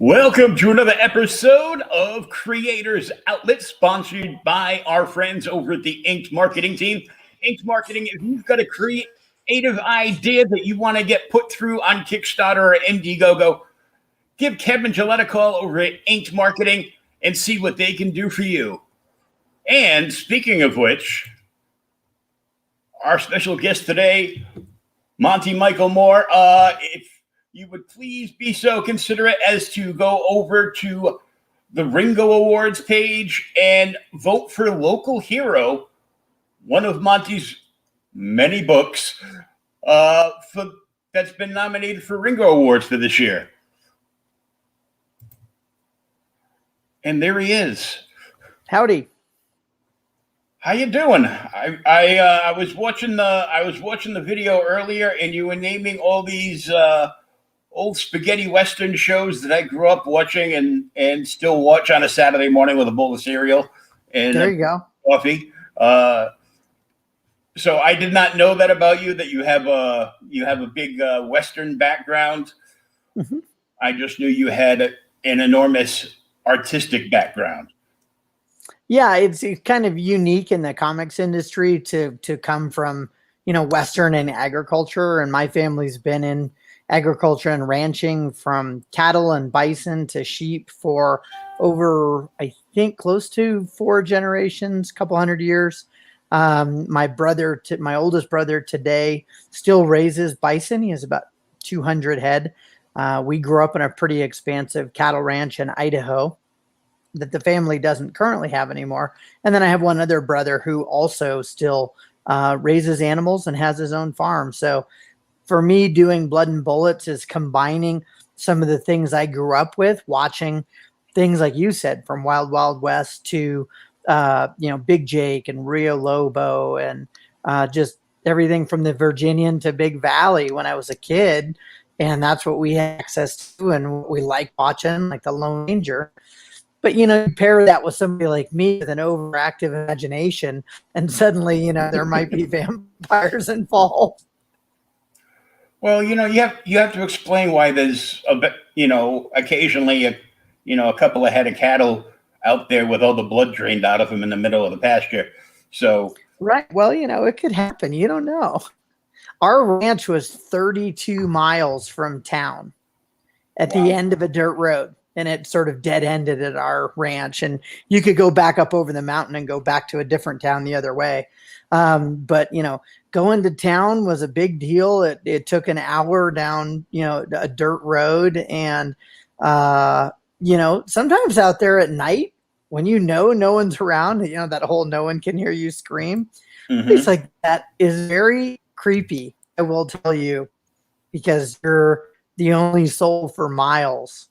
Welcome to another episode of Creators Outlet, sponsored by our friends over at the Inked Marketing team. Inked Marketing, if you've got a creative idea that you want to get put through on Kickstarter or Indiegogo, give Kevin Gillette a call over at Inked Marketing and see what they can do for you. And speaking of which, our special guest today, Monte Michael Moore, if you would please be so considerate as to go over to the Ringo Awards page and vote for Local Hero, one of Monte's many books that's been nominated for Ringo Awards for this year. And there he is. Howdy. How you doing? I was watching the video earlier, and you were naming all these old spaghetti western shows that I grew up watching and still watch on a Saturday morning with a bowl of cereal and there you go. Coffee. So I did not know that about you, that you have a big western background. Mm-hmm. I just knew you had an enormous artistic background. Yeah, it's kind of unique in the comics industry to come from, western and agriculture, and my family's been in agriculture and ranching from cattle and bison to sheep for over, I think, close to 4 generations, couple hundred years. My oldest brother today still raises bison. He has about 200 head. We grew up in a pretty expansive cattle ranch in Idaho that the family doesn't currently have anymore. And then I have one other brother who also still raises animals and has his own farm. So for me, doing Blood and Bullets is combining some of the things I grew up with, watching things like you said, from Wild Wild West to, Big Jake and Rio Lobo, and just everything from the Virginian to Big Valley when I was a kid. And that's what we had access to and what we like watching, like the Lone Ranger. But, you pair that with somebody like me with an overactive imagination, and suddenly, there might be vampires involved. Well, you have to explain why there's a bit, occasionally a couple of head of cattle out there with all the blood drained out of them in the middle of the pasture. So right. Well, it could happen. You don't know. Our ranch was 32 miles from town at the end of a dirt road, and it sort of dead ended at our ranch, and you could go back up over the mountain and go back to a different town the other way. But, going to town was a big deal. It took an hour down, a dirt road. And, sometimes out there at night when, no one's around, that whole no one can hear you scream. Mm-hmm. It's like that is very creepy, I will tell you, because you're the only soul for miles.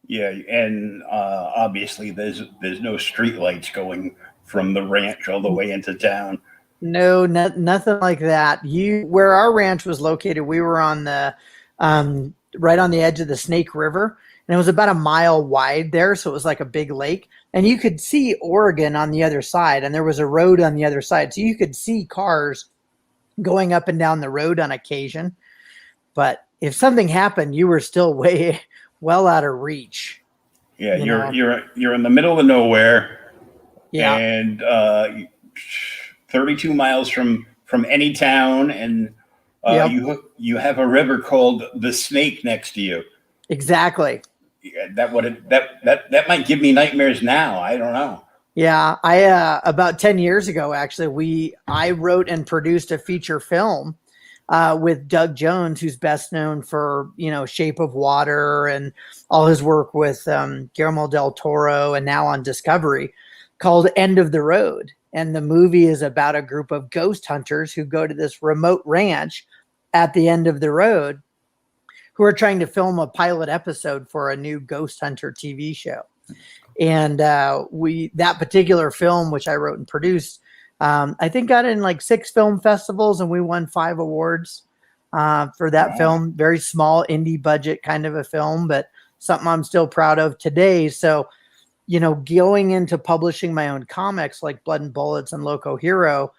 Yeah. And obviously there's no street lights going from the ranch all the way into town. No, nothing like that. Where our ranch was located, we were on the right on the edge of the Snake River, and it was about a mile wide there, so it was like a big lake, and you could see Oregon on the other side, and there was a road on the other side, so you could see cars going up and down the road on occasion. But if something happened, you were still well out of reach. Yeah, you're in the middle of nowhere. Yeah, and 32 miles from any town, and you have a river called the Snake next to you. Exactly. Yeah, that might give me nightmares now. I don't know. Yeah, I about 10 years ago, actually, I wrote and produced a feature film with Doug Jones, who's best known for, Shape of Water and all his work with Guillermo del Toro and now on Discovery, called End of the Road. And the movie is about a group of ghost hunters who go to this remote ranch at the end of the road who are trying to film a pilot episode for a new ghost hunter TV show. And that particular film, which I wrote and produced, I think got in like 6 film festivals, and we won 5 awards for that film. Very small indie budget kind of a film, but something I'm still proud of today. So, going into publishing my own comics like Blood and Bullets and Loco Hero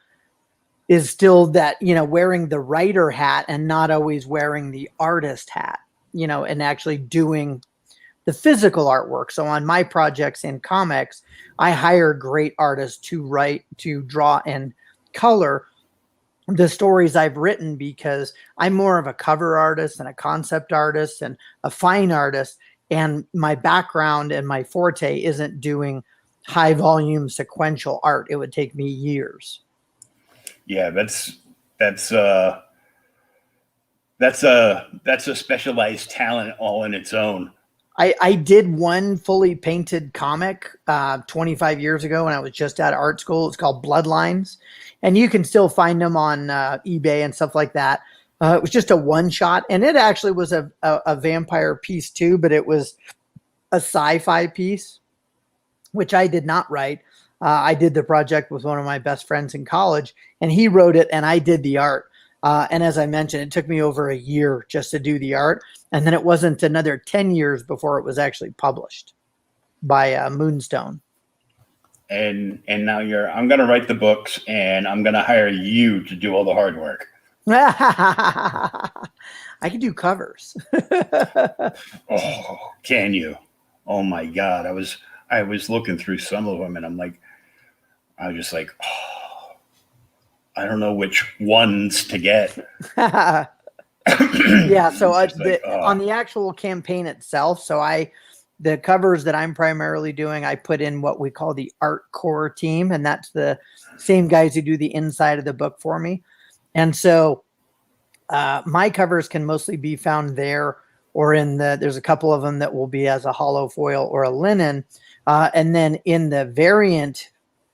is still that, wearing the writer hat and not always wearing the artist hat, and actually doing the physical artwork. So on my projects in comics, I hire great artists to write, to draw, and color the stories I've written, because I'm more of a cover artist and a concept artist and a fine artist. And my background and my forte isn't doing high volume sequential art. It would take me years. Yeah, that's a specialized talent all in its own. I did one fully painted comic 25 years ago when I was just out of art school. It's called Bloodlines, and you can still find them on eBay and stuff like that. It was just a one shot, and it actually was a vampire piece too, but it was a sci-fi piece, which I did not write. I did the project with one of my best friends in college, and he wrote it and I did the art. And as I mentioned, it took me over a year just to do the art. And then it wasn't another 10 years before it was actually published by Moonstone. And now I'm going to write the books, and I'm going to hire you to do all the hard work. I can do covers. Oh, can you? Oh my God. I was looking through some of them, and I was just like, oh, I don't know which ones to get. Yeah. So on the actual campaign itself, the covers that I'm primarily doing, I put in what we call the art core team, and that's the same guys who do the inside of the book for me. And so my covers can mostly be found there, or there's a couple of them that will be as a hollow foil or a linen. And then in the variant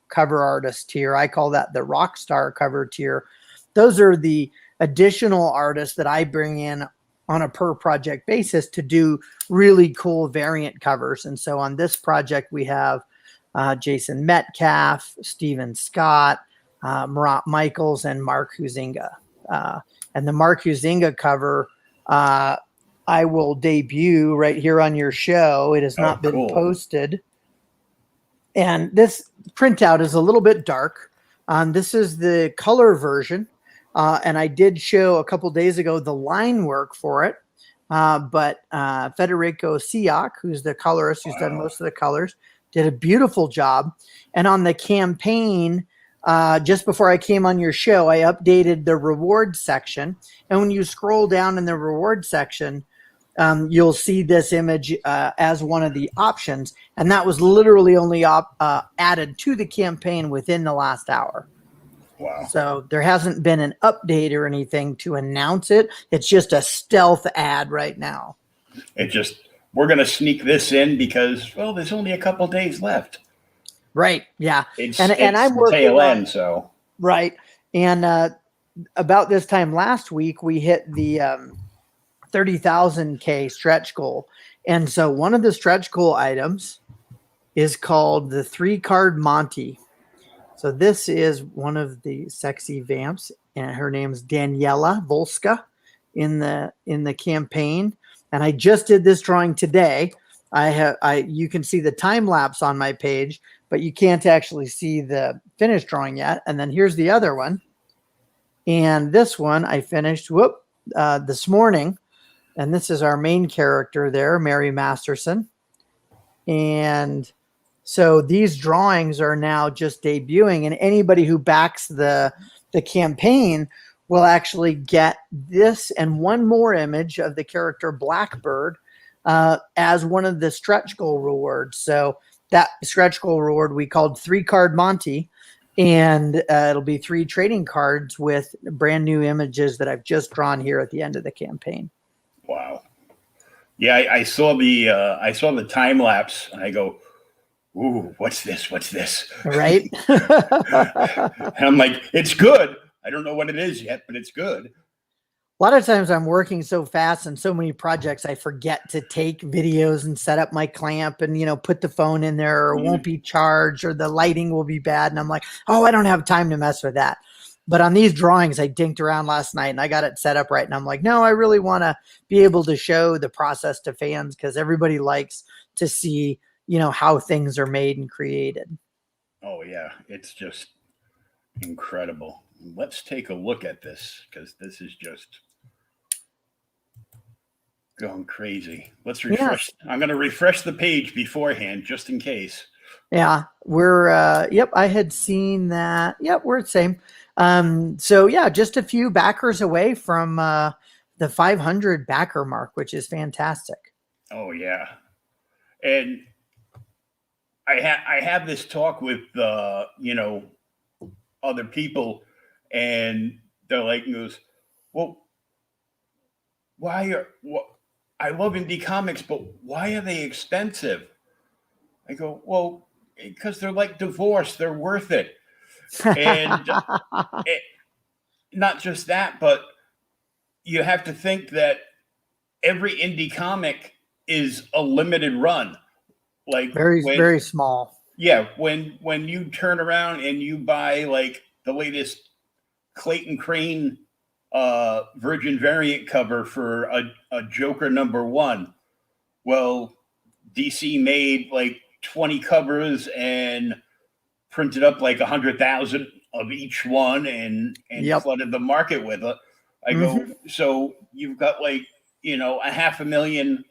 cover artist tier, I call that the rock star cover tier. Those are the additional artists that I bring in on a per project basis to do really cool variant covers. And so on this project, we have Jason Metcalf, Steven Scott, Marat Michaels, and Mark Huzinga. And the Mark Huzinga cover, I will debut right here on your show. It has not been posted. And this printout is a little bit dark. This is the color version. And I did show a couple days ago the line work for it. But Federico Siak, who's the colorist, who's done most of the colors, did a beautiful job. And on the campaign, just before I came on your show, I updated the reward section. And when you scroll down in the reward section, you'll see this image as one of the options. And that was literally only added to the campaign within the last hour. Wow. So there hasn't been an update or anything to announce it. It's just a stealth ad right now. We're going to sneak this in because, well, there's only a couple days left. Right. Yeah. It's I'm working tail end, so. Right. And about this time last week, we hit the 30,000K stretch goal. And so one of the stretch goal items is called the 3-card Monte. So this is one of the sexy vamps, and her name's Daniela Volska in the campaign. And I just did this drawing today. You can see the time lapse on my page, but you can't actually see the finished drawing yet. And then here's the other one. And this one I finished this morning. And this is our main character there, Mary Masterson. And so these drawings are now just debuting, and anybody who backs the campaign will actually get this and one more image of the character Blackbird as one of the stretch goal rewards. So that stretch goal reward we called 3-card Monte, And it'll be 3 trading cards with brand new images that I've just drawn here at the end of the campaign. Wow. Yeah, I saw the time lapse, and I go, "Ooh, what's this? What's this?" Right? And I'm like, "It's good. I don't know what it is yet, but it's good." A lot of times I'm working so fast and so many projects, I forget to take videos and set up my clamp and, put the phone in there, or it won't be charged, or the lighting will be bad. And I'm like, oh, I don't have time to mess with that. But on these drawings, I dinked around last night and I got it set up right. And I'm like, no, I really want to be able to show the process to fans, because everybody likes to see, how things are made and created. Oh yeah, it's just incredible. Let's take a look at this, because this is just going crazy. Let's refresh. Yeah. I'm going to refresh the page beforehand just in case. Yeah, yep, I had seen that. Yep, we're the same. So yeah, just a few backers away from the 500 backer mark, which is fantastic. Oh yeah. And I have this talk with, other people, and they're like, well, I love indie comics, but why are they expensive? I go, well, because they're like divorce. They're worth it. And not just that, but you have to think that every indie comic is a limited run. Like very small. Yeah. When you turn around and you buy like the latest Clayton Crane Virgin variant cover for a Joker #1. Well, DC made like 20 covers and printed up like 100,000 of each one and flooded the market with it. I go, so you've got like, 500,000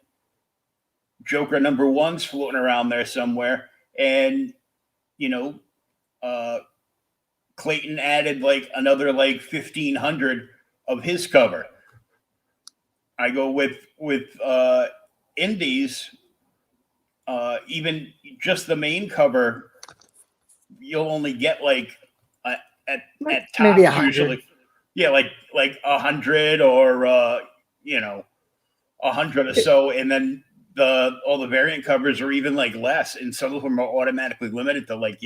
Joker #1s floating around there somewhere. And, Clayton added like another like 1,500 of his cover. I go with indies, even just the main cover, you'll only get like at top maybe 100. Usually, yeah, like 100 or 100 or so, and then all the variant covers are even like less, and some of them are automatically limited to like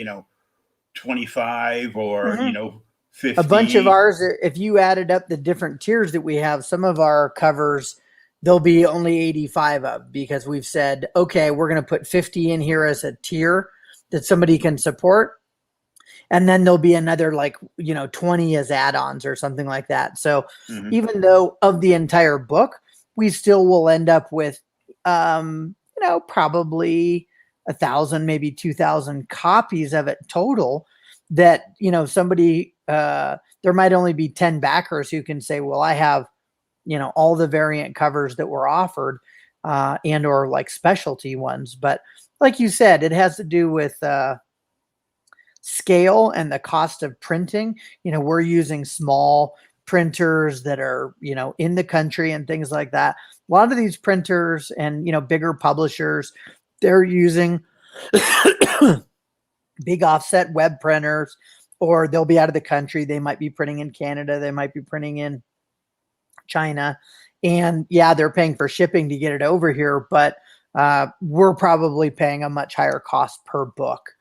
25 or 50. A bunch of ours, if you added up the different tiers that we have, some of our covers there'll be only 85 of, because we've said, okay, we're going to put 50 in here as a tier that somebody can support, and then there'll be another 20 as add-ons or something like that. So even though of the entire book, we still will end up with probably 1,000, maybe 2,000 copies of it total, that somebody there might only be 10 backers who can say, well, I have all the variant covers that were offered, and or like specialty ones. But like you said, it has to do with scale and the cost of printing. We're using small printers that are in the country and things like that. A lot of these printers and bigger publishers, they're using big offset web printers, or they'll be out of the country. They might be printing in Canada. They might be printing in China. And yeah, they're paying for shipping to get it over here, but we're probably paying a much higher cost per book.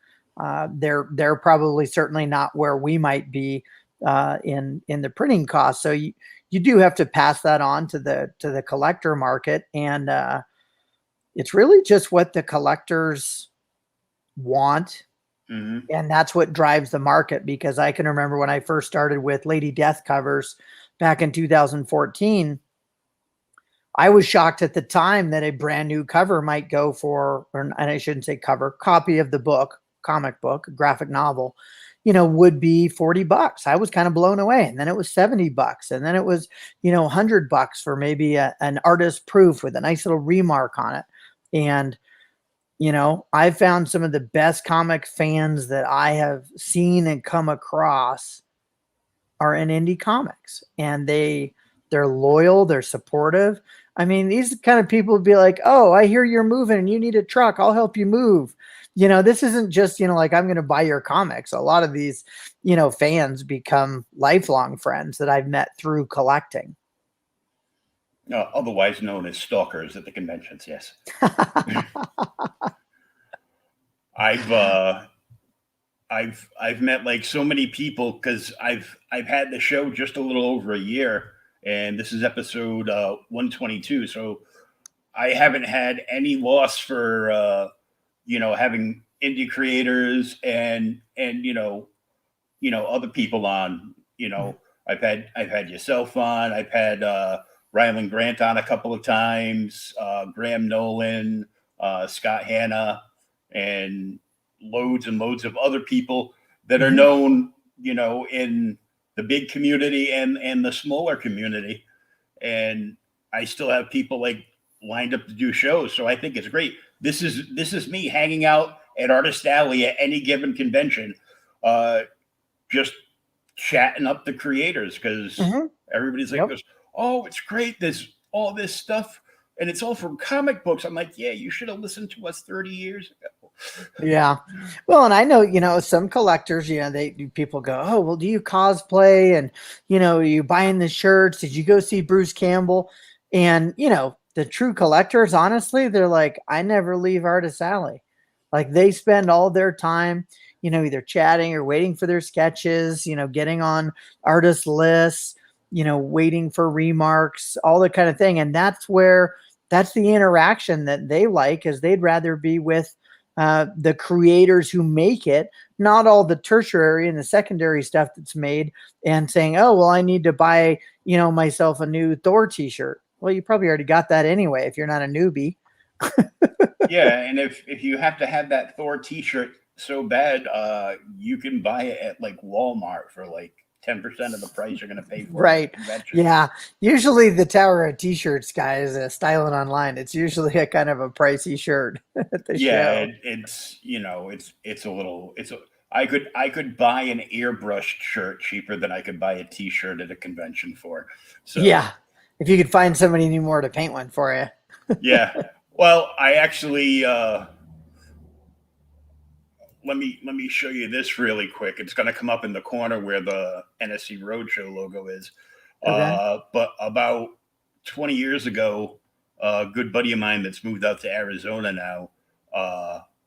They're probably certainly not where we might be in the printing cost. So you do have to pass that on to the collector market. And it's really just what the collectors want. And that's what drives the market, because I can remember when I first started with Lady Death covers back in 2014, I was shocked at the time that a brand new cover might go for, and I shouldn't say cover, copy of the book, comic book, graphic novel, would be $40. I was kind of blown away. And then it was $70. And then it was, $100 for maybe an artist proof with a nice little remark on it. And I found some of the best comic fans that I have seen and come across are in indie comics, and they're loyal, they're supportive. I mean, these kind of people would be like, oh, I hear you're moving and you need a truck, I'll help you move. This isn't just, like, I'm going to buy your comics. A lot of these, fans become lifelong friends that I've met through collecting. Otherwise known as stalkers at the conventions. Yes. I've met like so many people because I've had the show just a little over a year, and this is episode 122. So I haven't had any loss for having indie creators and other people on. I've had yourself on. I've had Ryland Grant on a couple of times, Graham Nolan, Scott Hanna, and loads and loads of other people that are known, in the big community and the smaller community. And I still have people like lined up to do shows. So I think it's great. This is me hanging out at Artist Alley at any given convention, just chatting up the creators because everybody's like, oh, it's great. There's all this stuff. And it's all from comic books. I'm like, yeah, you should have listened to us 30 years ago. Yeah. Well, and I know, some collectors, people go, oh, well, do you cosplay? And, are you buying the shirts? Did you go see Bruce Campbell? And, the true collectors, honestly, they're like, I never leave Artist Alley. Like, they spend all their time, either chatting or waiting for their sketches, getting on artist lists, waiting for remarks, all that kind of thing. And that's the interaction that they like, is they'd rather be with the creators who make it, not all the tertiary and the secondary stuff that's made, and saying, oh, well, I need to buy, myself a new Thor t-shirt. Well, you probably already got that anyway if you're not a newbie. Yeah, and if you have to have that Thor t-shirt so bad, you can buy it at like Walmart for like 10% of the price you're going to pay for. Right. Yeah. Usually the Tower of T-shirts guys styling online, it's usually a kind of a pricey shirt at the show. I could buy an airbrushed shirt cheaper than I could buy a t-shirt at a convention for. So yeah. If you could find somebody anymore to paint one for you. Yeah. Well, I actually let me show you this really quick. It's going to come up in the corner where the NSC Roadshow logo is. Okay. But about 20 years ago, a good buddy of mine that's moved out to Arizona now,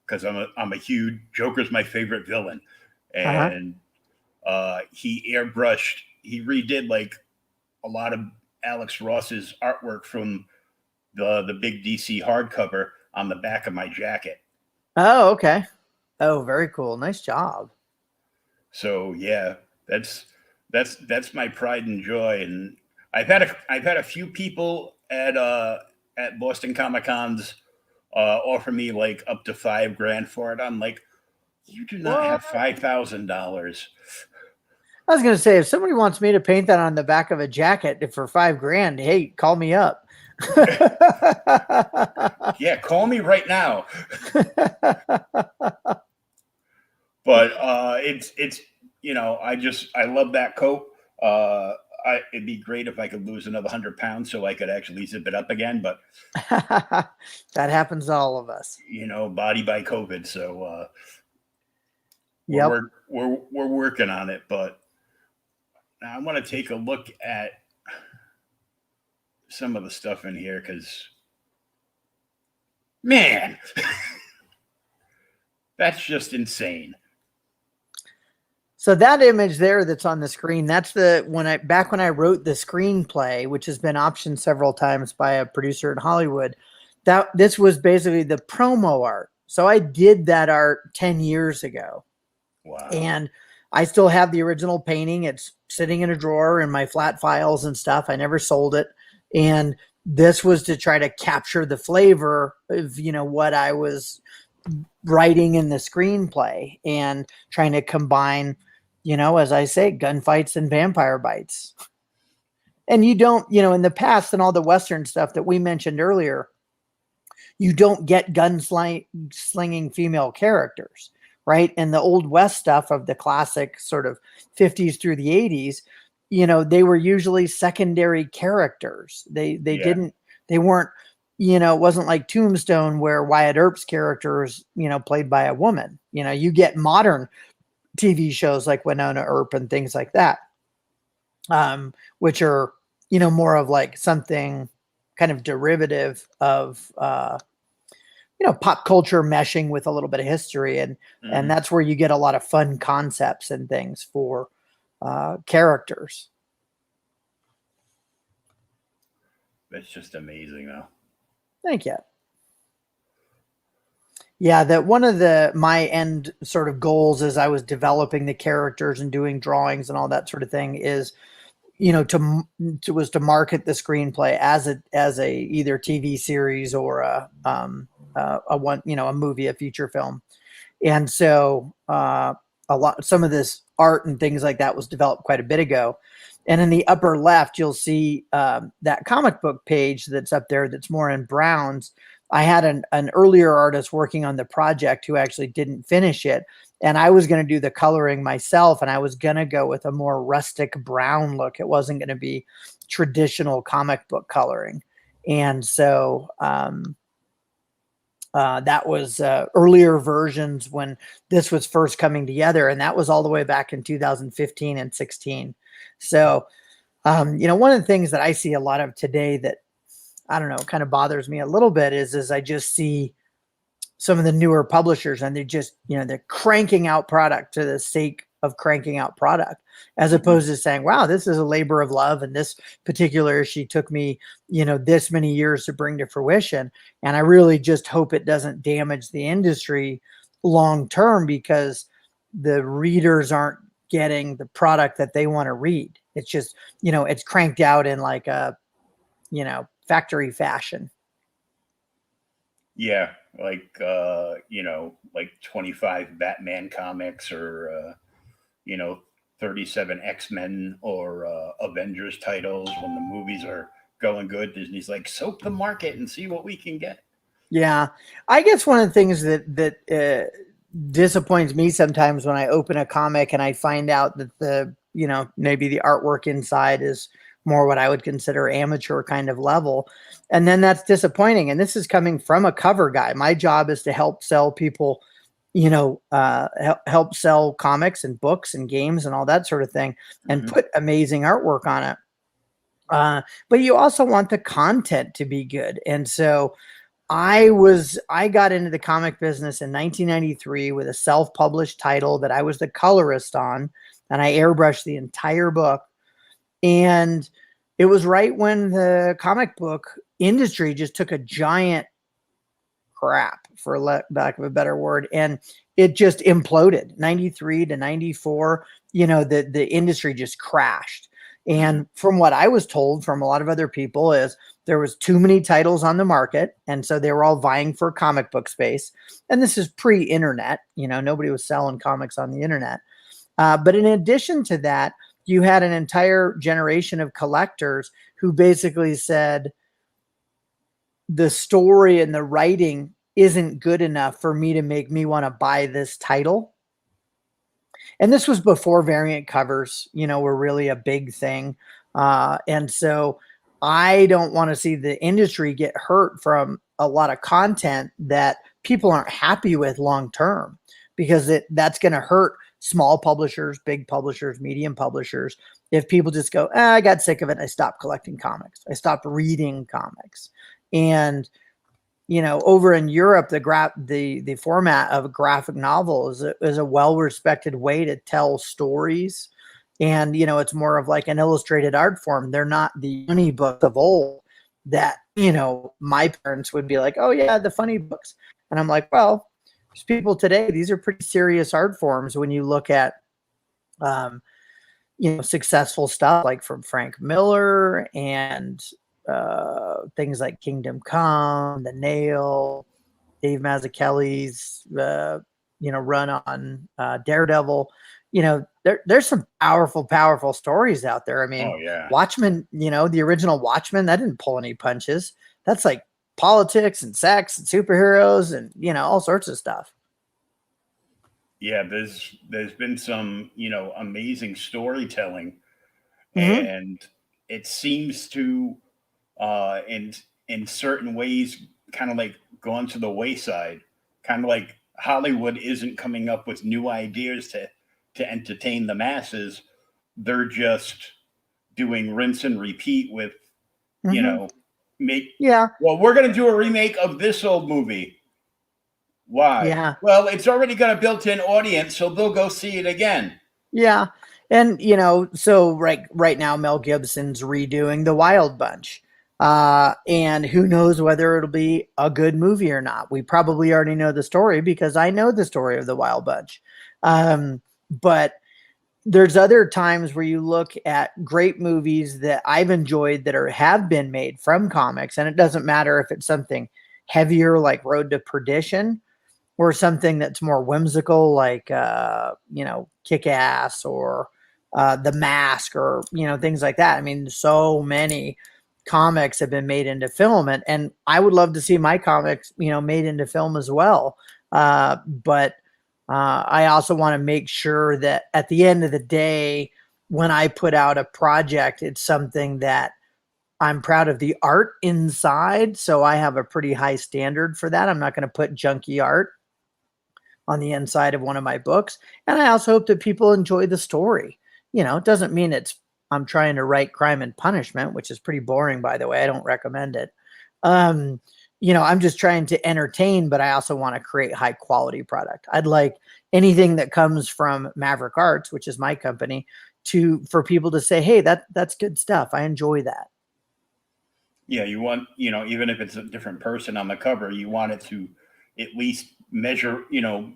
because I'm a huge Joker's my favorite villain, and he redid like a lot of Alex Ross's artwork from the big DC hardcover on the back of my jacket. Oh, okay. Oh, very cool. Nice job. So yeah, that's my pride and joy. And I've had a few people at Boston Comic Cons offer me like up to $5,000 for it. I'm like, you do not have $5,000. I was going to say, if somebody wants me to paint that on the back of a jacket for $5,000, hey, call me up. Yeah, call me right now. But it's I love that coat. It'd be great if I could lose another 100 pounds so I could actually zip it up again. But that happens to all of us. Body by COVID. So yep. we're working on it. But now I want to take a look at some of the stuff in here because, man, that's just insane. So that image there that's on the screen, that's when I wrote the screenplay, which has been optioned several times by a producer in Hollywood, this was basically the promo art. So I did that art 10 years ago. Wow. And I still have the original painting. It's sitting in a drawer in my flat files and stuff. I never sold it. And this was to try to capture the flavor of, what I was writing in the screenplay and trying to combine, as I say, gunfights and vampire bites. And you don't, in the past and all the Western stuff that we mentioned earlier, you don't get gunslinging female characters, right? And the Old West stuff of the classic sort of 50s through the 80s, they were usually secondary characters. They weren't it wasn't like Tombstone where Wyatt Earp's character is, played by a woman. You get modern TV shows like Winona Earp and things like that, which are, more of like something kind of derivative of, pop culture meshing with a little bit of history. And that's where you get a lot of fun concepts and things for characters. That's just amazing, though. Thank you. Yeah, that one of my end sort of goals as I was developing the characters and doing drawings and all that sort of thing is, to market the screenplay as a either TV series or a movie, a feature film. And so some of this art and things like that was developed quite a bit ago. And in the upper left, you'll see that comic book page that's up there that's more in browns. I had an earlier artist working on the project who actually didn't finish it. And I was going to do the coloring myself, and I was going to go with a more rustic brown look. It wasn't going to be traditional comic book coloring. And so that was earlier versions when this was first coming together. And that was all the way back in 2015 and 16. So, one of the things that I see a lot of today that, I don't know, kind of bothers me a little bit is I just see some of the newer publishers and they just, they're cranking out product to the sake of cranking out product, as opposed to saying, wow, this is a labor of love. And this particular issue took me, this many years to bring to fruition. And I really just hope it doesn't damage the industry long term, because the readers aren't getting the product that they want to read. It's just, it's cranked out in like a, factory fashion. Yeah, like like 25 Batman comics or 37 X-Men or Avengers titles. When the movies are going good, Disney's like, soak the market and see what we can get. Yeah, I guess one of the things that disappoints me sometimes when I open a comic and I find out that maybe the artwork inside is more what I would consider amateur kind of level. And then that's disappointing. And this is coming from a cover guy. My job is to help sell people, help sell comics and books and games and all that sort of thing, and put amazing artwork on it. But you also want the content to be good. And so I got into the comic business in 1993 with a self-published title that I was the colorist on, and I airbrushed the entire book. And it was right when the comic book industry just took a giant crap, for lack of a better word, and it just imploded. 93 to 94, the industry just crashed. And from what I was told from a lot of other people is there was too many titles on the market, and so they were all vying for comic book space. And this is pre-internet, nobody was selling comics on the internet. But in addition to that, you had an entire generation of collectors who basically said the story and the writing isn't good enough for me to make me want to buy this title. And this was before variant covers, were really a big thing. And so I don't want to see the industry get hurt from a lot of content that people aren't happy with long term, because that's going to hurt small publishers, big publishers, medium publishers. If people just go, I got sick of it, I stopped collecting comics, I stopped reading comics. And over in Europe, the format of a graphic novel is a well-respected way to tell stories. And, it's more of like an illustrated art form. They're not the funny books of old that, my parents would be like, oh yeah, the funny books. And I'm like, well, there's people today, these are pretty serious art forms when you look at, successful stuff like from Frank Miller and things like Kingdom Come, The Nail, Dave Mazzucchelli's, run on Daredevil. There's some powerful stories out there. I mean, Oh yeah, Watchmen, the original Watchmen, that didn't pull any punches. That's like politics and sex and superheroes and, all sorts of stuff. yeah. There's been some amazing storytelling, Mm-hmm. and it seems to in in certain ways kind of like gone to the wayside. Kind of like Hollywood isn't coming up with new ideas to entertain the masses. They're just doing rinse and repeat with, you know, Yeah. well, we're going to do a remake of this old movie. Why? Yeah. Well, it's already got a built-in audience, so they'll go see it again. Yeah. And, you know, so right now, Mel Gibson's redoing The Wild Bunch. And who knows whether it'll be a good movie or not. We probably already know the story because I know the story of The Wild Bunch. But there's other times where you look at great movies that I've enjoyed that have been made from comics, and it doesn't matter if it's something heavier like Road to Perdition or something that's more whimsical like you know, Kick-Ass or The Mask or, you know, things like that. I mean, so many comics have been made into film, and I would love to see my comics, you know, made into film as well. But I also want to make sure that at the end of the day, when I put out a project, it's something that I'm proud of the art inside. So I have a pretty high standard for that. I'm not going to put junky art on the inside of one of my books. And I also hope that people enjoy the story. You know, it doesn't mean I'm trying to write Crime and Punishment, which is pretty boring, by the way. I don't recommend it. You know, I'm just trying to entertain, but I also want to create high quality product. I'd like anything that comes from Maverick Arts, which is my company, for people to say, hey, that's good stuff. I enjoy that. Yeah, you want, you know, even if it's a different person on the cover, you want it to at least measure, you know,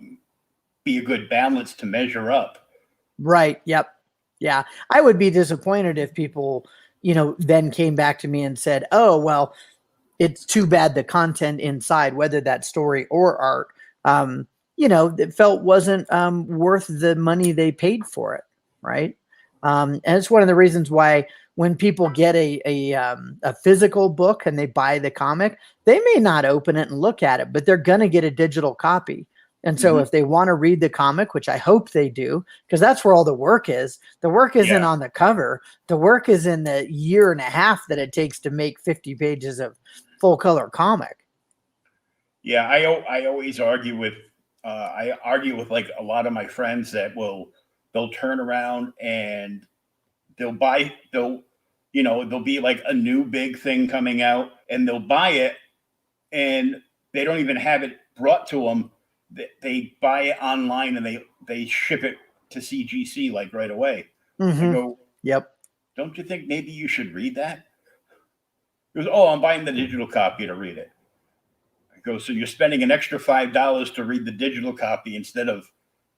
be a good balance to measure up. Right. Yep. Yeah. I would be disappointed if people, you know, then came back to me and said, oh, well, it's too bad the content inside, whether that's story or art, you know, that felt wasn't worth the money they paid for it. Right. And it's one of the reasons why when people get a physical book and they buy the comic, they may not open it and look at it, but they're going to get a digital copy. And so if they want to read the comic, which I hope they do, because that's where all the work is. The work isn't on the cover. The work is in the year and a half that it takes to make 50 pages of full color comic. Yeah, I always argue with like a lot of my friends that they'll turn around and they'll you know, there'll be like a new big thing coming out and they'll buy it and they don't even have it brought to them. They buy it online and they ship it to CGC like right away. I go, yep. Don't you think maybe you should read that? He goes, oh, I'm buying the digital copy to read it. I go, so you're spending an extra $5 to read the digital copy instead of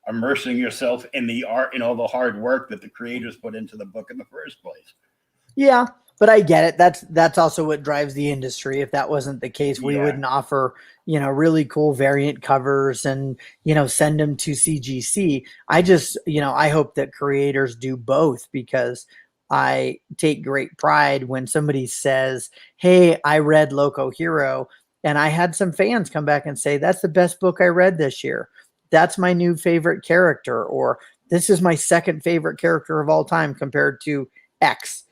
immersing yourself in the art and all the hard work that the creators put into the book in the first place. Yeah, but I get it. That's also what drives the industry. If that wasn't the case, we wouldn't offer, you know, really cool variant covers and, you know, send them to CGC. I just, you know, I hope that creators do both because I take great pride when somebody says, hey, I read Loco Hero, and I had some fans come back and say, that's the best book I read this year. That's my new favorite character, or this is my second favorite character of all time compared to X.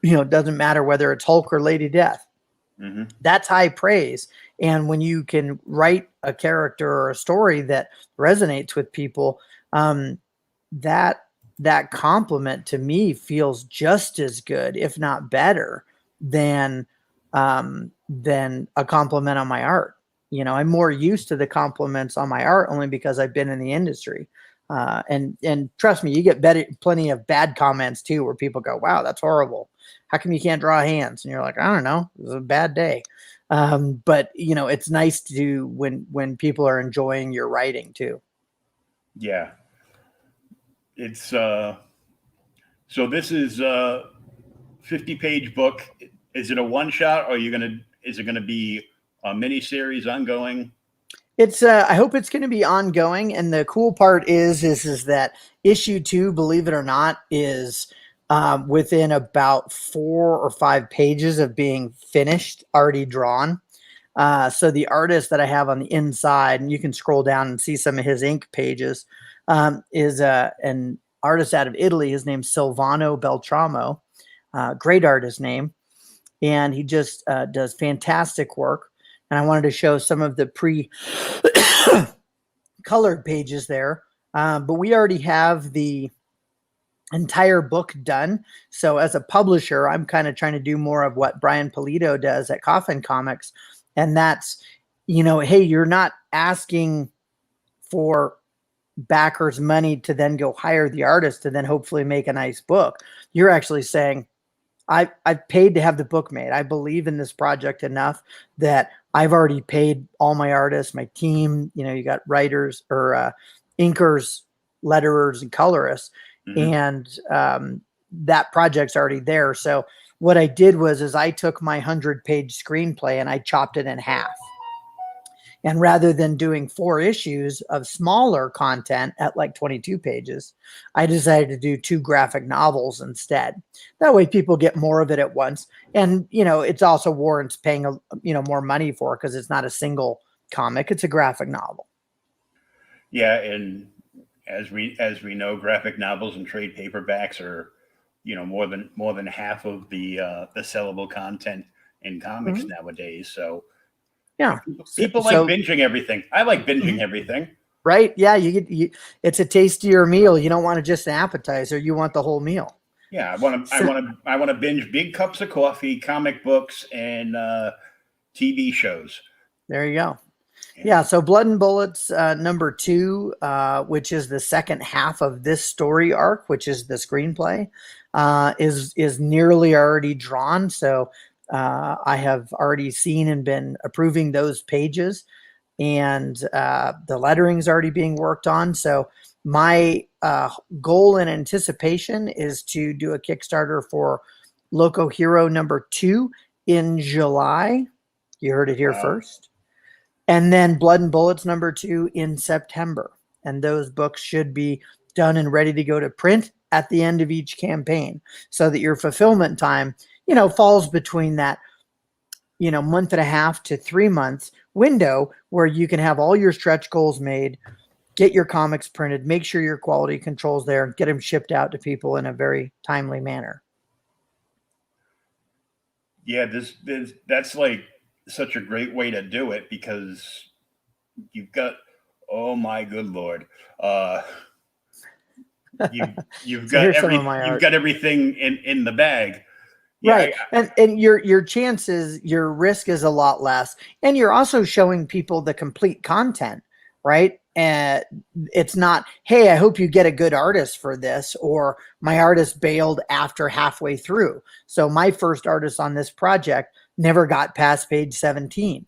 You know, it doesn't matter whether it's Hulk or Lady Death. That's high praise. And when you can write a character or a story that resonates with people, that compliment to me feels just as good, if not better, than a compliment on my art. You know, I'm more used to the compliments on my art only because I've been in the industry. And trust me, you get plenty of bad comments too, where people go, wow, that's horrible. How come you can't draw hands? And you're like, I don't know. It was a bad day. But you know, it's nice to do when people are enjoying your writing too. Yeah. It's so this is a 50-page book. Is it a one shot or is it gonna be a mini series ongoing? It's I hope it's going to be ongoing. And the cool part is that issue 2, believe it or not, is within about 4 or 5 pages of being finished, already drawn. So the artist that I have on the inside, and you can scroll down and see some of his ink pages, is an artist out of Italy. His name's Silvano Beltramo. Great artist name. and he just does fantastic work. And I wanted to show some of the colored pages there. But we already have the entire book done. So as a publisher, I'm kind of trying to do more of what Brian Polito does at Coffin Comics. And that's, hey, you're not asking for backers money to then go hire the artist to then hopefully make a nice book. You're actually saying, I've paid to have the book made. I believe in this project enough that I've already paid all my artists, my team. You got writers or inkers, letterers, and colorists, and that project's already there. So what I did is I took my 100-page screenplay and I chopped it in half. And rather than doing 4 issues of smaller content at like 22 pages, I decided to do 2 graphic novels instead. That way people get more of it at once. And, it's also warrants paying, more money for it because it's not a single comic. It's a graphic novel. Yeah. And as we know, graphic novels and trade paperbacks are, more than half of the sellable content in comics nowadays. So, yeah, people like binging everything. I like binging everything. Right? Yeah, it's a tastier meal. You don't want just an appetizer. You want the whole meal. Yeah, I want to binge big cups of coffee, comic books, and TV shows. There you go. Yeah, so Blood and Bullets number 2, which is the second half of this story arc, which is the screenplay, is nearly already drawn. So I have already seen and been approving those pages, and the lettering's already being worked on. So my goal and anticipation is to do a Kickstarter for Loco Hero number 2 in July. You heard it here first. And then Blood and Bullets number 2 in September. And those books should be done and ready to go to print at the end of each campaign, so that your fulfillment time, falls between that, month and a half to 3 months window where you can have all your stretch goals made, get your comics printed, make sure your quality control's there, and get them shipped out to people in a very timely manner. Yeah, that's like such a great way to do it, because you've got, oh my good Lord. You've got everything in the bag. Yeah, right. And your chances, your risk is a lot less. And you're also showing people the complete content, right? And it's not, hey, I hope you get a good artist for this, or my artist bailed after halfway through. So my first artist on this project never got past page 17.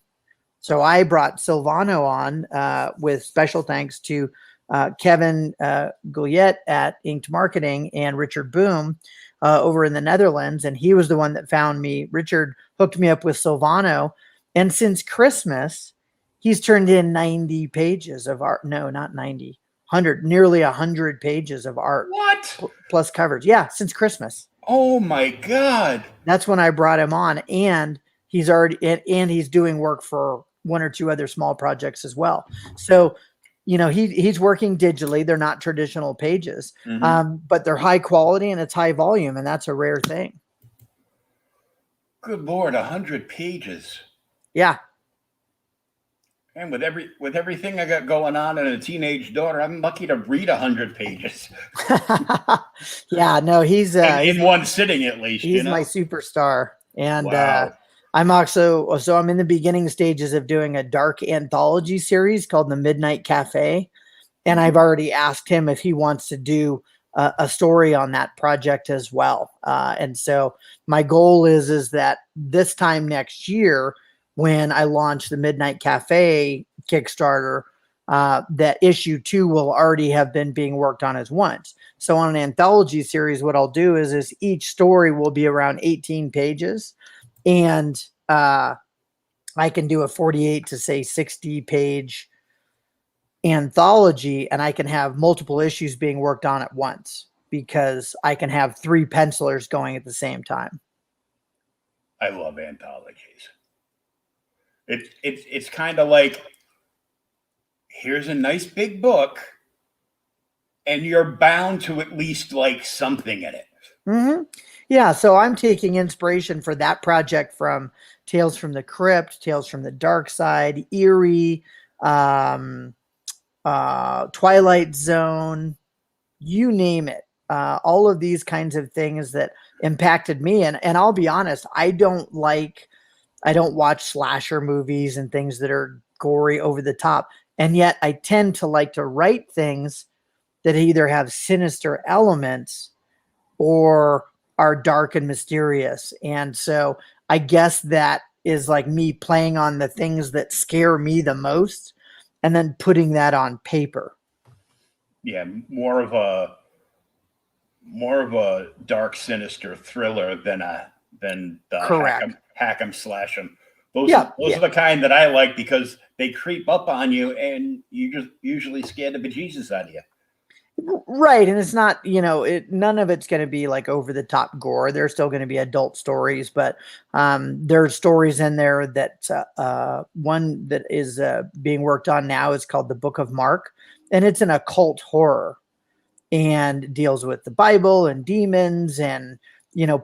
So I brought Silvano on with special thanks to Kevin Gouillet at Inked Marketing and Richard Boom over in the Netherlands. And he was the one that found me. Richard hooked me up with Silvano. And since Christmas, he's turned in 90 pages of art. No, not 90, 100, nearly 100 pages of art. What? Plus covers. Yeah, since Christmas. Oh my God. That's when I brought him on. And he's doing work for 1 or 2 other small projects as well. So, he's working digitally. They're not traditional pages, but they're high quality and it's high volume, and that's a rare thing. Good Lord, 100 pages. Yeah. And with everything I got going on and a teenage daughter, I'm lucky to read 100 pages. Yeah, no, he's in one sitting at least. He's my superstar, and wow. I'm in the beginning stages of doing a dark anthology series called The Midnight Cafe, and I've already asked him if he wants to do a story on that project as well. And so my goal is that this time next year, when I launch the Midnight Cafe Kickstarter, that issue 2 will already have been being worked on as once. So on an anthology series, what I'll do is each story will be around 18 pages. And I can do a 48 to say 60 page anthology, and I can have multiple issues being worked on at once because I can have 3 pencilers going at the same time. I love anthologies. It's kind of like, here's a nice big book, and you're bound to at least like something in it. Yeah, so I'm taking inspiration for that project from Tales from the Crypt, Tales from the Dark Side, Eerie, um, Twilight Zone, you name it. All of these kinds of things that impacted me. And I'll be honest, I don't watch slasher movies and things that are gory over the top. And yet I tend to like to write things that either have sinister elements or are dark and mysterious. And so I guess that is like me playing on the things that scare me the most and then putting that on paper. Yeah, more of a dark, sinister thriller than the Correct. hack 'em slash 'em. Yeah. Those are the kind that I like because they creep up on you and you just usually scare the bejesus out of you. Right. And it's not, none of it's going to be like over the top gore. There's still going to be adult stories, but there's stories in there that one that is being worked on now is called The Book of Mark, and it's an occult horror and deals with the Bible and demons and,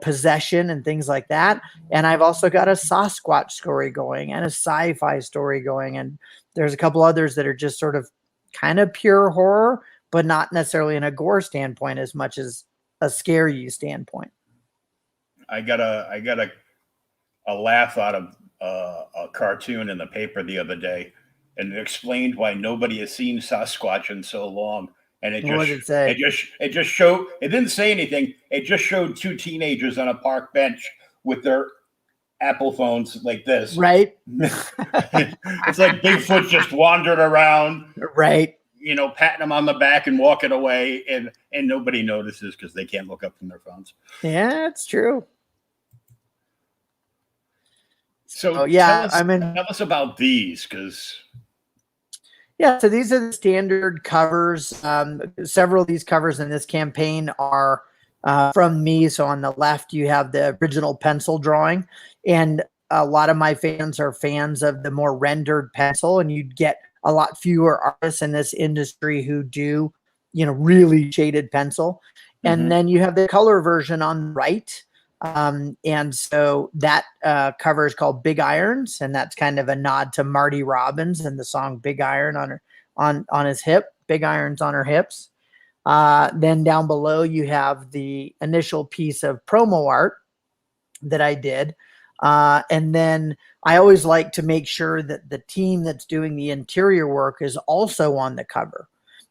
possession and things like that. And I've also got a Sasquatch story going and a sci-fi story going. And there's a couple others that are just sort of kind of pure horror, but not necessarily in a gore standpoint as much as a scare you standpoint. I got a laugh out of a cartoon in the paper the other day, and it explained why nobody has seen Sasquatch in so long. And What did it say? it just showed, it didn't say anything. It just showed two teenagers on a park bench with their Apple phones like this. Right. It's like Bigfoot just wandered around, Right. patting them on the back and walking away, and nobody notices because they can't look up from their phones. Yeah, it's true. So yeah, tell us about these, because yeah, so these are the standard covers. Several of these covers in this campaign are from me. So on the left, you have the original pencil drawing, and a lot of my fans are fans of the more rendered pencil, and you'd get a lot fewer artists in this industry who do, really shaded pencil. And then you have the color version on the right. And so that cover is called Big Irons, and that's kind of a nod to Marty Robbins and the song Big Iron on his hip, Big Irons on her hips. Then down below you have the initial piece of promo art that I did. And then I always like to make sure that the team that's doing the interior work is also on the cover.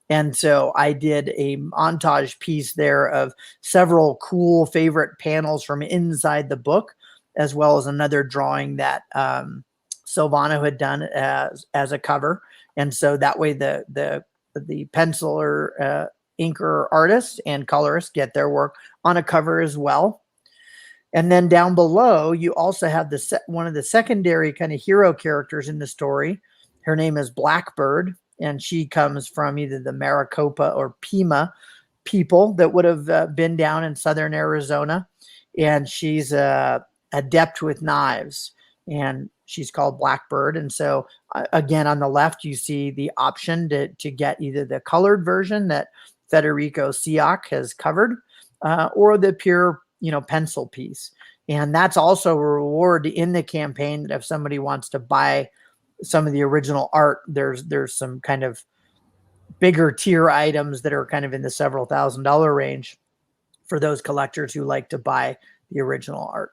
And so I did a montage piece there of several cool favorite panels from inside the book, as well as another drawing that Silvano had done as a cover. And so that way the penciler, inker artists and colorists get their work on a cover as well. And then down below, you also have one of the secondary kind of hero characters in the story. Her name is Blackbird, and she comes from either the Maricopa or Pima people that would have been down in southern Arizona. And she's adept with knives, and she's called Blackbird. And so again, on the left, you see the option to get either the colored version that Federico Siak has covered or the pure pencil piece. And that's also a reward in the campaign that if somebody wants to buy some of the original art, there's some kind of bigger tier items that are kind of in the several $1,000s range for those collectors who like to buy the original art.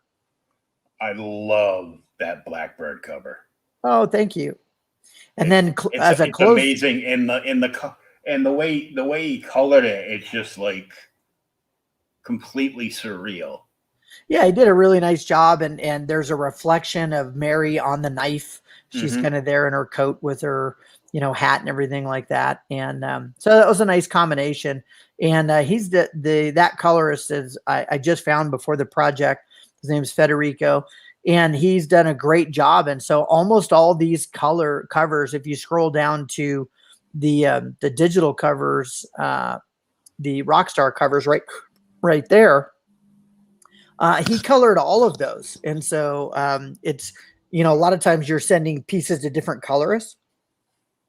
I love that Blackbird cover. Oh, thank you. And then it's amazing in the way he colored it. It's just like completely surreal. Yeah, he did a really nice job, and there's a reflection of Mary on the knife. She's kind of there in her coat with her, hat and everything like that. And so that was a nice combination. And he's that colorist is I just found before the project. His name is Federico, and he's done a great job. And so almost all these color covers, if you scroll down to the digital covers, the Rockstar covers right there. He colored all of those. And so it's, a lot of times you're sending pieces to different colorists.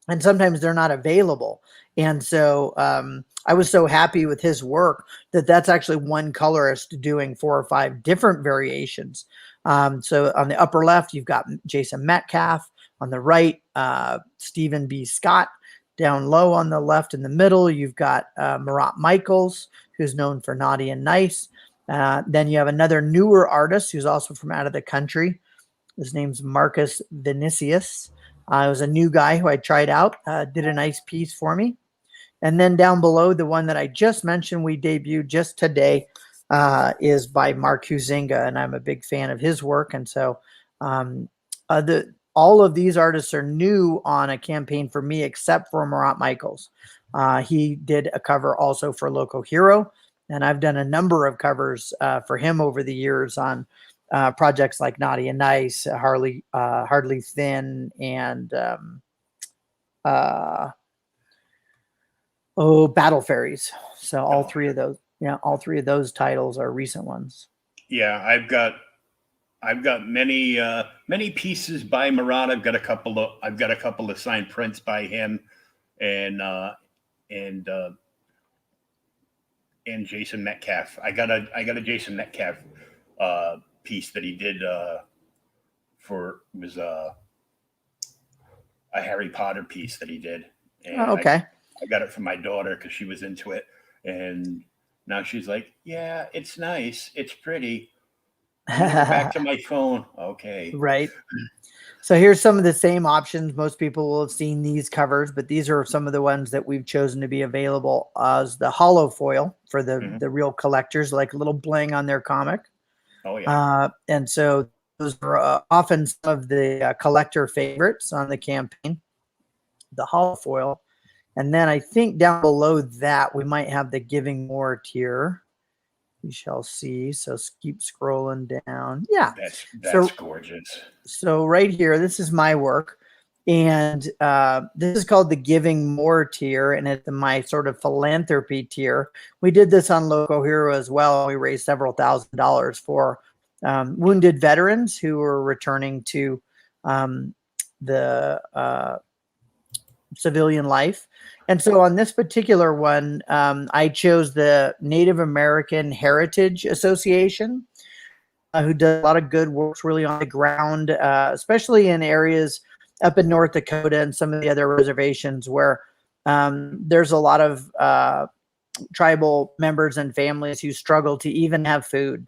and sometimes they're not available. And so I was so happy with his work that that's actually one colorist doing 4 or 5 different variations. So on the upper left, you've got Jason Metcalf. On the right, Stephen B. Scott. Down low on the left in the middle, you've got Marat Michaels, who's known for Naughty and Nice. Then you have another newer artist who's also from out of the country. His name's Marcus Vinicius. It was a new guy who I tried out, did a nice piece for me. And then down below, the one that I just mentioned, we debuted just today, is by Mark Huzinga, and I'm a big fan of his work. And so all of these artists are new on a campaign for me, except for Marat Michaels. He did a cover also for Local Hero, and I've done a number of covers for him over the years on projects like Naughty and Nice, Hardly Thin, and Battle Fairies. So all three of those titles are recent ones. Yeah, I've got many pieces by Marat. I've got a couple of signed prints by him, and Jason Metcalf. I got a Jason Metcalf piece that he did was a Harry Potter piece that he did. And okay. I got it from my daughter because she was into it, and now she's like, "Yeah, it's nice, it's pretty." Back to my phone. Okay. Right. So here's some of the same options. Most people will have seen these covers, but these are some of the ones that we've chosen to be available as the hollow foil for the real collectors, like a little bling on their comic. Oh yeah. And so those are often some of the collector favorites on the campaign, the hollow foil. And then I think down below that we might have the Giving More tier. We shall see. So keep scrolling down. Yeah. That's gorgeous. So right here, this is my work. And this is called the Giving More tier. And it's my sort of philanthropy tier. We did this on Local Hero as well. We raised several $1,000s for wounded veterans who were returning to the civilian life. And so on this particular one, I chose the Native American Heritage Association, who does a lot of good work really on the ground, especially in areas up in North Dakota and some of the other reservations where there's a lot of tribal members and families who struggle to even have food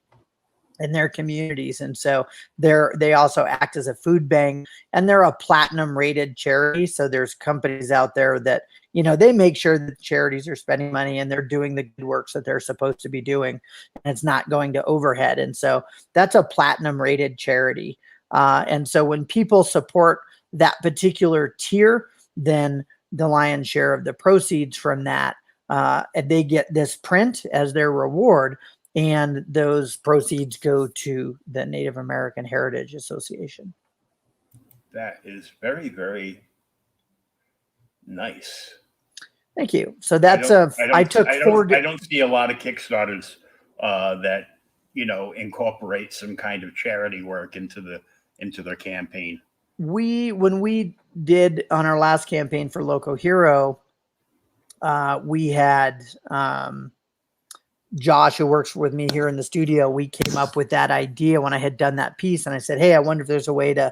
in their communities. And so they also act as a food bank, and they're a platinum rated charity. So there's companies out there that, they make sure that charities are spending money and they're doing the good works that they're supposed to be doing, and it's not going to overhead. And so that's a platinum rated charity. And so when people support that particular tier, then the lion's share of the proceeds from that, and they get this print as their reward. And those proceeds go to the Native American Heritage Association. That is very, very nice. Thank you. So that's I don't see a lot of Kickstarters that incorporate some kind of charity work into their campaign. When we did on our last campaign for Local Hero, we had Josh, who works with me here in the studio. We came up with that idea when I had done that piece, and I said, "Hey, I wonder if there's a way to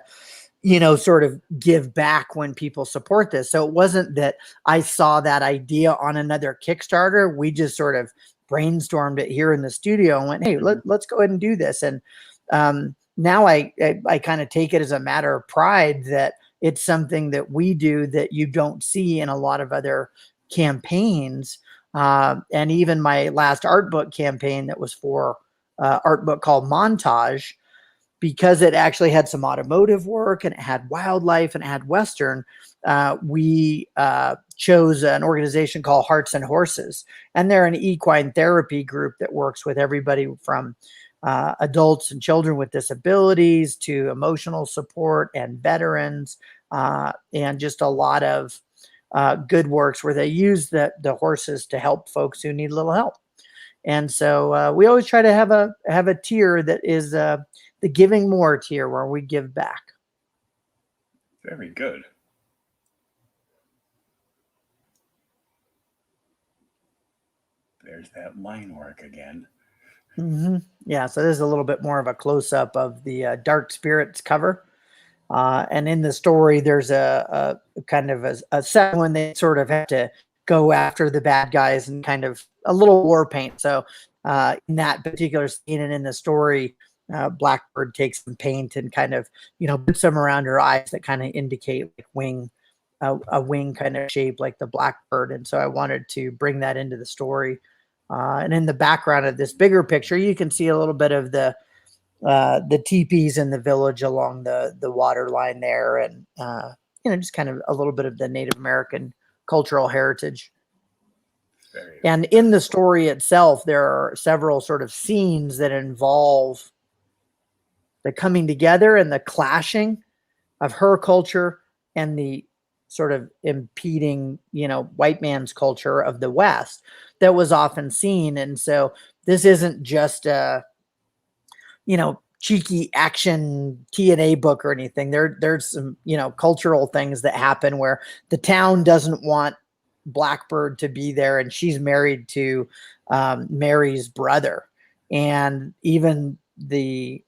sort of give back when people support this." So it wasn't that I saw that idea on another Kickstarter. We just sort of brainstormed it here in the studio and went, "Hey, let's go ahead and do this." And now I kind of take it as a matter of pride that it's something that we do that you don't see in a lot of other campaigns. And even my last art book campaign that was for art book called Montage, because it actually had some automotive work and it had wildlife and it had Western, we chose an organization called Hearts and Horses. And they're an equine therapy group that works with everybody from adults and children with disabilities to emotional support and veterans, and just a lot of good works where they use the horses to help folks who need a little help. And so we always try to have a tier that is the Giving More tier, where we give back. Very good. There's that line work again. Yeah, so there's a little bit more of a close-up of the Dark Spirits cover. And in the story, there's a kind of a set when they sort of have to go after the bad guys and kind of a little war paint. So in that particular scene and in the story, Blackbird takes some paint and kind of, puts them around her eyes that kind of indicate like a wing kind of shape like the Blackbird. And so I wanted to bring that into the story. And in the background of this bigger picture, you can see a little bit of the teepees in the village along the water line there, and just kind of a little bit of the Native American cultural heritage. And in the story itself, there are several sort of scenes that involve the coming together and the clashing of her culture and the sort of impeding, white man's culture of the West that was often seen. And so this isn't just a, cheeky action TNA book or anything. There's some, cultural things that happen where the town doesn't want Blackbird to be there, and she's married to Mary's brother, and even the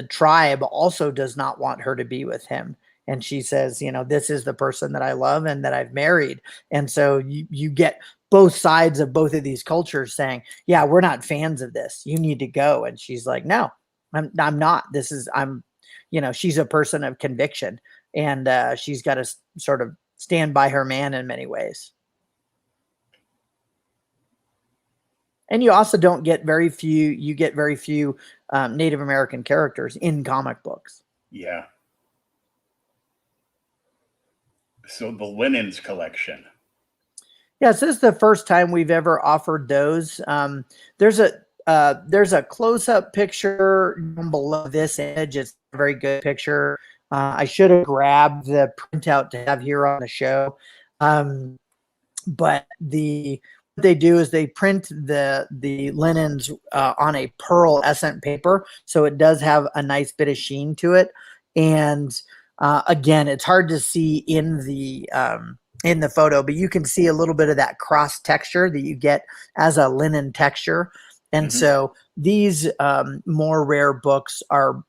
tribe also does not want her to be with him. And she says, this is the person that I love and that I've married. And so you get both sides of both of these cultures saying, yeah, we're not fans of this. You need to go. And she's like, no, I'm not. She's a person of conviction, and she's got to sort of stand by her man in many ways. And you also don't get very few, Native American characters in comic books. Yeah. So the linens collection. Yes, this is the first time we've ever offered those. There's a close-up picture below this image. It's a very good picture. I should have grabbed the printout to have here on the show. But what they do is they print the linens on a pearl essence paper, so it does have a nice bit of sheen to it. And again, it's hard to see in the photo, but you can see a little bit of that cross texture that you get as a linen texture. And so these more rare books are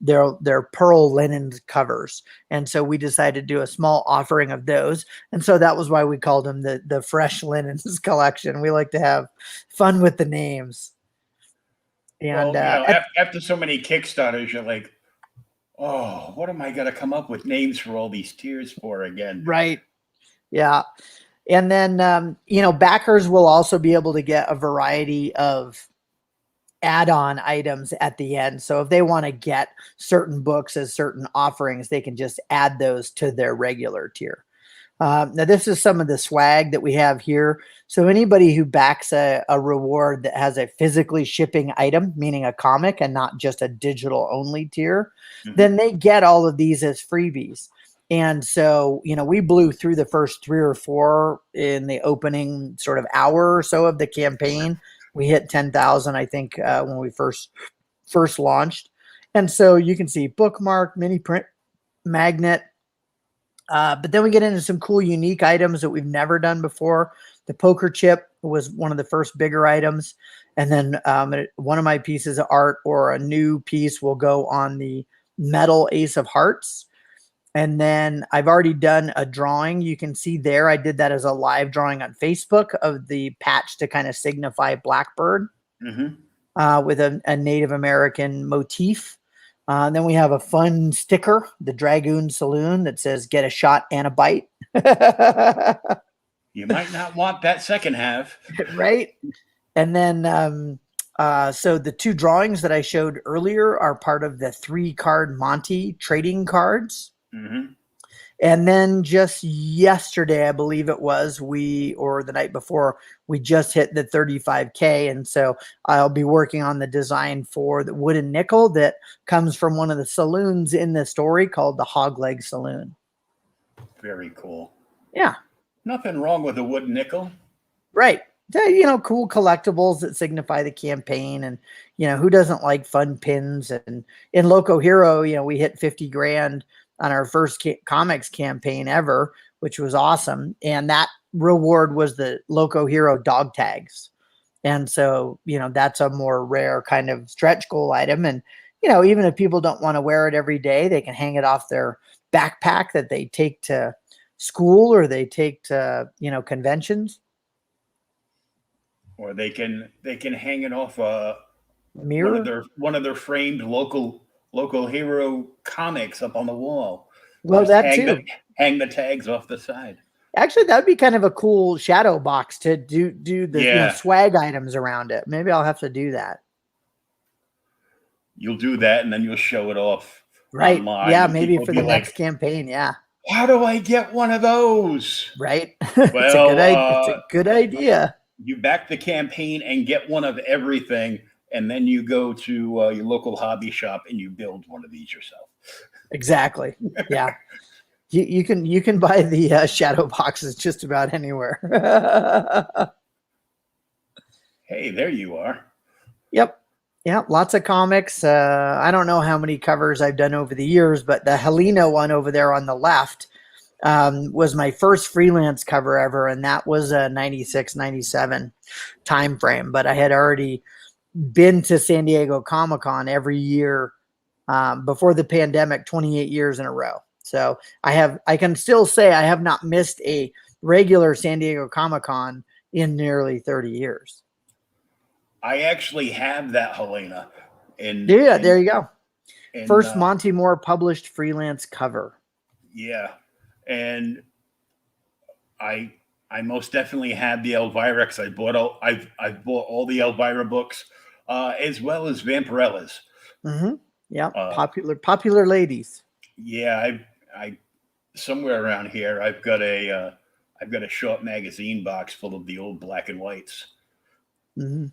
they're pearl linen covers. And so we decided to do a small offering of those. And so that was why we called them the Fresh Linens collection. We like to have fun with the names. And after so many Kickstarters, you're like, oh, what am I going to come up with names for all these tiers for again? Right. Yeah. And then, backers will also be able to get a variety of add-on items at the end. So if they want to get certain books as certain offerings, they can just add those to their regular tier. Now, this is some of the swag that we have here. So anybody who backs a reward that has a physically shipping item, meaning a comic and not just a digital only tier, then they get all of these as freebies. And so, we blew through the first 3 or 4 in the opening sort of hour or so of the campaign. We hit 10,000, I think, when we first launched. And so you can see bookmark, mini print, magnet. But then we get into some cool, unique items that we've never done before. The poker chip was one of the first bigger items. And then one of my pieces of art or a new piece will go on the metal Ace of Hearts. And then I've already done a drawing. You can see there, I did that as a live drawing on Facebook of the patch to kind of signify Blackbird with a Native American motif. Then we have a fun sticker, the Dragoon Saloon, that says "Get a shot and a bite." You might not want that second half. Right. And then, so the 2 drawings that I showed earlier are part of the 3-card Monte trading cards. And then just yesterday, I believe it was, or the night before, we just hit the 35K. And so I'll be working on the design for the wooden nickel that comes from one of the saloons in the story called the Hogleg Saloon. Very cool. Yeah. Nothing wrong with a wooden nickel. Right. Cool collectibles that signify the campaign. And, who doesn't like fun pins? And in Loco Hero, we hit 50 grand on our first comics campaign ever, which was awesome. And that reward was the Loco Hero dog tags. And so, that's a more rare kind of stretch goal item. And, even if people don't want to wear it every day, they can hang it off their backpack that they take to school or they take to, conventions. Or they can hang it off Mirror. one of their framed local hero comics up on the wall. Well, Just that too. Hang the tags off the side. Actually, that'd be kind of a cool shadow box to do the swag items around it. Maybe I'll have to do that. You'll do that, and then you'll show it off. Right. Online, yeah, maybe for the next campaign. Yeah. How do I get one of those? Right. Well, it's a good idea. You back the campaign and get one of everything, and then you go to your local hobby shop and you build one of these yourself. Exactly. Yeah. You can buy the shadow boxes just about anywhere. Hey, there you are. Yep. Yeah, lots of comics. I don't know how many covers I've done over the years, but the Helena one over there on the left was my first freelance cover ever, and that was a 96, 97 time frame. But I had already been to San Diego Comic-Con every year before the pandemic, 28 years in a row. So I can still say I have not missed a regular San Diego Comic-Con in nearly 30 years. I actually have that Helena. There you go. First Monte Moore published freelance cover. Yeah. And I most definitely had the Elvira because I've bought all the Elvira books, as well as Vampirella's. Mm-hmm. Yeah, popular ladies. Yeah, I somewhere around here I've got a short magazine box full of the old black and whites. Mm-hmm.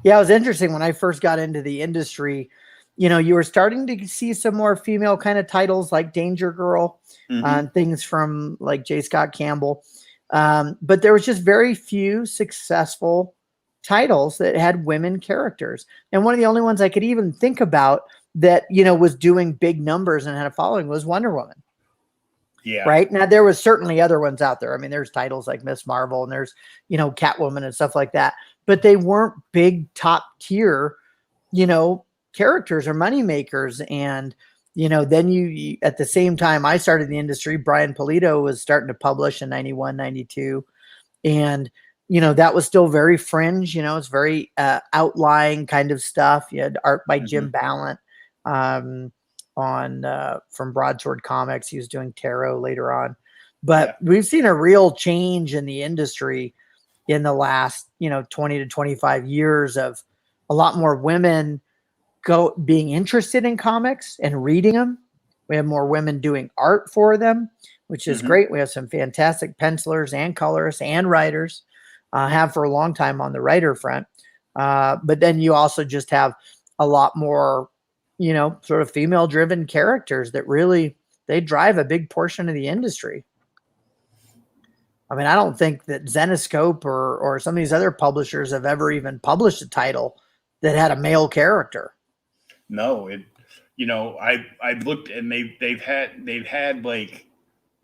Yeah, it was interesting when I first got into the industry. You were starting to see some more female kind of titles like Danger Girl, and things from like J. Scott Campbell. But there was just very few successful titles that had women characters. And one of the only ones I could even think about that, was doing big numbers and had a following was Wonder Woman. Yeah. Right. Now, there was certainly other ones out there. I mean, there's titles like Miss Marvel and there's, Catwoman and stuff like that. But they weren't big top tier, characters or money makers. And, then you at the same time I started the industry, Brian Pulido was starting to publish in 91, 92. And, that was still very fringe, it's very outlying kind of stuff. You had art by Jim Ballant from Broadsword Comics. He was doing tarot later on. But we've seen a real change in the industry in the last, 20 to 25 years of a lot more women being interested in comics and reading them. We have more women doing art for them, which is great. We have some fantastic pencilers and colorists and writers, have for a long time on the writer front. But then you also just have a lot more, sort of female driven characters that really, they drive a big portion of the industry. I mean, I don't think that Zenescope or some of these other publishers have ever even published a title that had a male character. No, I've looked and they've had like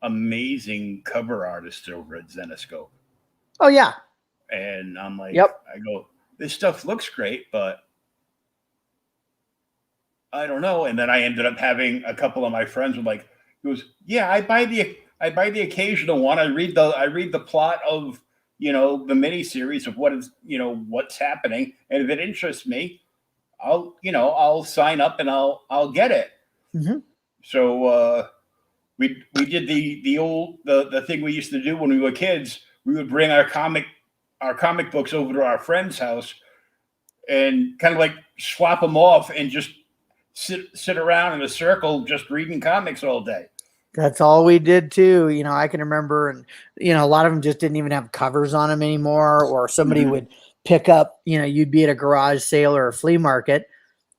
amazing cover artists over at Zenescope. Oh yeah. And I'm like, yep. I go, this stuff looks great, but I don't know. And then I ended up having a couple of my friends were like, he goes, yeah, I buy the occasional one. I read the plot of, the miniseries of what is, what's happening. And if it interests me, I'll sign up and I'll get it. Mm-hmm. So we did the thing we used to do when we were kids. We would bring our comic books over to our friend's house and kind of like swap them off and just sit around in a circle just reading comics all day. That's all we did too. I can remember, and a lot of them just didn't even have covers on them anymore, or somebody would pick up, you'd be at a garage sale or a flea market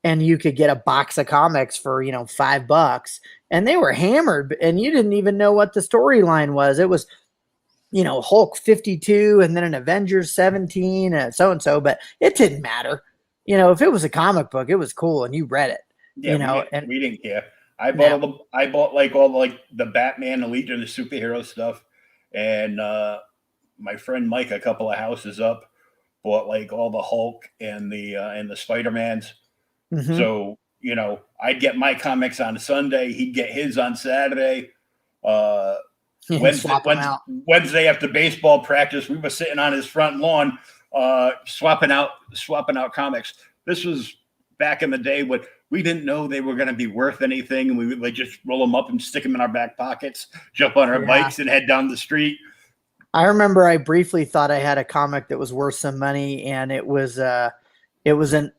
and you could get a box of comics for, $5 and they were hammered and you didn't even know what the storyline was. It was, Hulk 52 and then an Avengers 17 and so-and-so, but it didn't matter. If it was a comic book, it was cool and you read it. Yeah, we didn't care. I bought all the Batman, the Legion, the superhero stuff, and my friend Mike a couple of houses up bought like all the Hulk and the Spider-Mans. Mm-hmm. So, you know, I'd get my comics on Sunday, he'd get his on Saturday. Wednesday after baseball practice, we were sitting on his front lawn, swapping out comics. This was back in the day when we didn't know they were going to be worth anything, and we would like just roll them up and stick them in our back pockets, jump on our bikes, and head down the street. I remember I briefly thought I had a comic that was worth some money, and it was an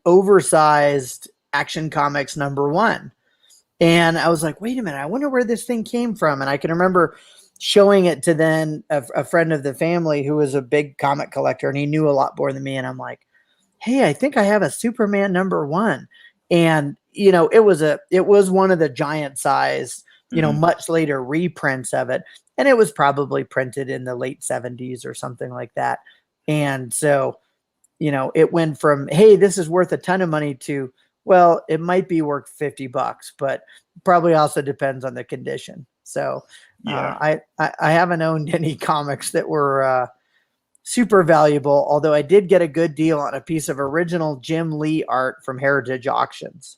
oversized Action Comics #1. And I was like, wait a minute, I wonder where this thing came from. And I can remember showing it to then a friend of the family who was a big comic collector, and he knew a lot more than me. And I'm like, hey, I think I have a Superman #1. And, you know, it was one of the giant size, you know, much later reprints of it. And it was probably printed in the late 70s or something like that. And so, you know, it went from, hey, this is worth a ton of money to, well, it might be worth $50, but probably also depends on the condition. So I haven't owned any comics that were super valuable, although I did get a good deal on a piece of original Jim Lee art from Heritage Auctions.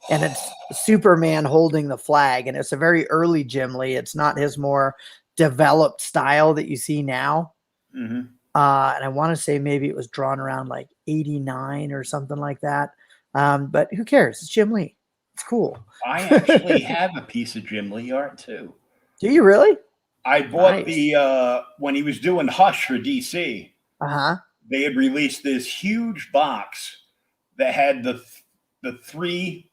And it's Superman holding the flag, and it's a very early Jim Lee. It's not his more developed style that you see now. And I want to say maybe it was drawn around like 89 or something like that. But who cares? It's Jim Lee. It's cool. I actually have a piece of Jim Lee art too. Do you really? I bought when he was doing Hush for DC. They had released this huge box that had the 3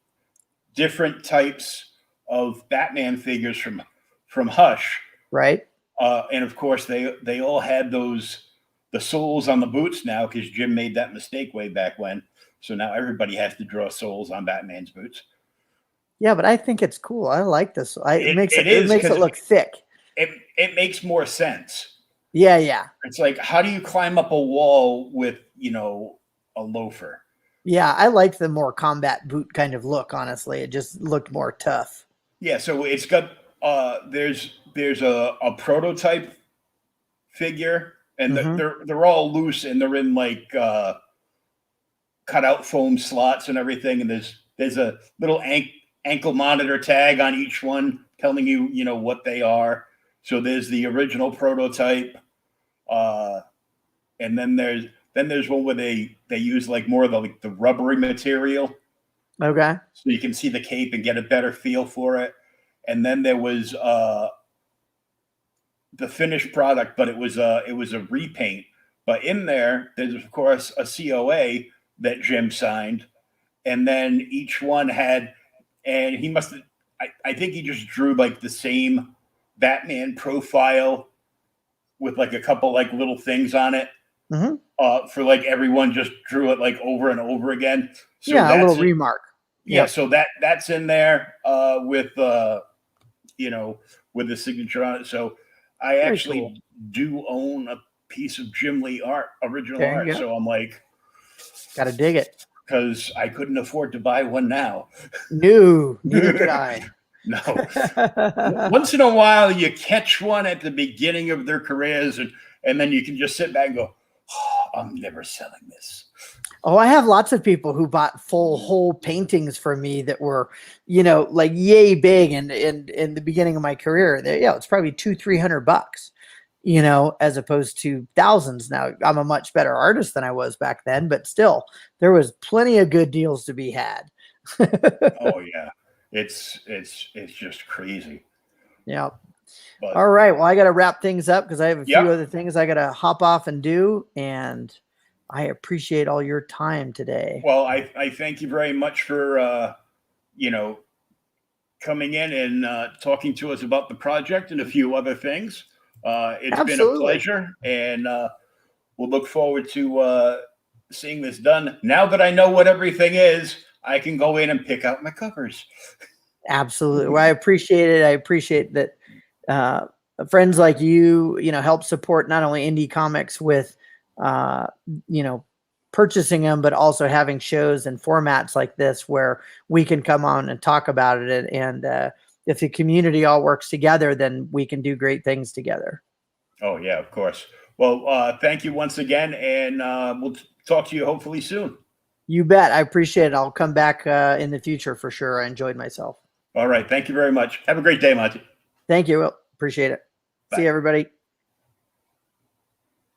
different types of Batman figures from Hush. Right. And of course they all had the soles on the boots now, because Jim made that mistake way back when. So now everybody has to draw soles on Batman's boots. Yeah, but I think it's cool. I like this. It makes it look thick. It makes more sense. Yeah. It's like, how do you climb up a wall with, you know, a loafer? Yeah, I like the more combat boot kind of look, honestly. It just looked more tough. Yeah, so it's got there's a prototype figure, and they're all loose, and they're in like cut out foam slots and everything, and there's a little ankle monitor tag on each one telling you, you know, what they are. So there's the original prototype, and then there's one where they use like more of the rubbery material. Okay. So you can see the cape and get a better feel for it. And then there was the finished product, but it was a repaint. But in there's of course a COA that Jim signed, and then each one had, and he must have, I think he just drew like the same Batman profile with like a couple like little things on it. For like everyone just drew it like over and over again. So yeah, a little remark. Yeah, so that's in there with you know, with the signature on it. So I actually do own a piece of Jim Lee art, original art. So I'm like, gotta dig it, because I couldn't afford to buy one now. No, neither could I. No. Once in a while, you catch one at the beginning of their careers, and then you can just sit back and go, oh, I'm never selling this. Oh, I have lots of people who bought whole paintings from me that were, you know, like yay big, and in the beginning of my career, it's probably $200-300, you know, as opposed to thousands. Now I'm a much better artist than I was back then, but still, there was plenty of good deals to be had. Oh yeah, it's just crazy. Yeah. But, all right. Well, I got to wrap things up because I have a few other things I got to hop off and do, and I appreciate all your time today. Well, I thank you very much for, you know, coming in and talking to us about the project and a few other things. It's been a pleasure, and we'll look forward to seeing this done. Now that I know what everything is, I can go in and pick out my covers. Absolutely. Well, I appreciate it. I appreciate that friends like you know, help support not only indie comics with, you know, purchasing them, but also having shows and formats like this where we can come on and talk about it. And if the community all works together, then we can do great things together. Oh yeah, of course. Well, thank you once again, and we'll talk to you hopefully soon. You bet. I appreciate it. I'll come back in the future for sure. I enjoyed myself. All right. Thank you very much. Have a great day, Monte. Thank you. Appreciate it. Bye. See you, everybody.